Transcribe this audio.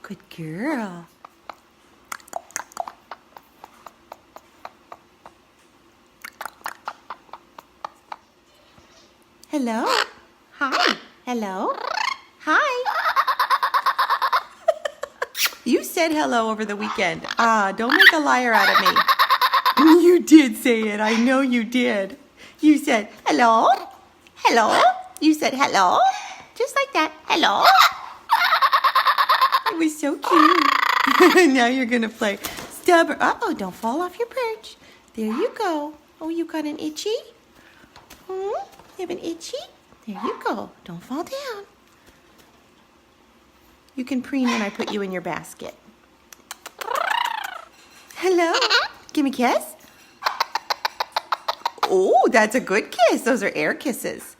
Good girl. Hello. Hi. Hello. Hi. You said hello over the weekend. Don't make a liar out of me. You did say it. I know you did. You said hello. Hello. You said hello. Just like that. Hello. It was so cute. Now you're going to play stubborn. Uh-oh, don't fall off your perch. There you go. Oh, you got an itchy? You have an itchy? There you go. Don't fall down. You can preen when I put you in your basket. Hello. Give me a kiss. Oh, that's a good kiss. Those are air kisses.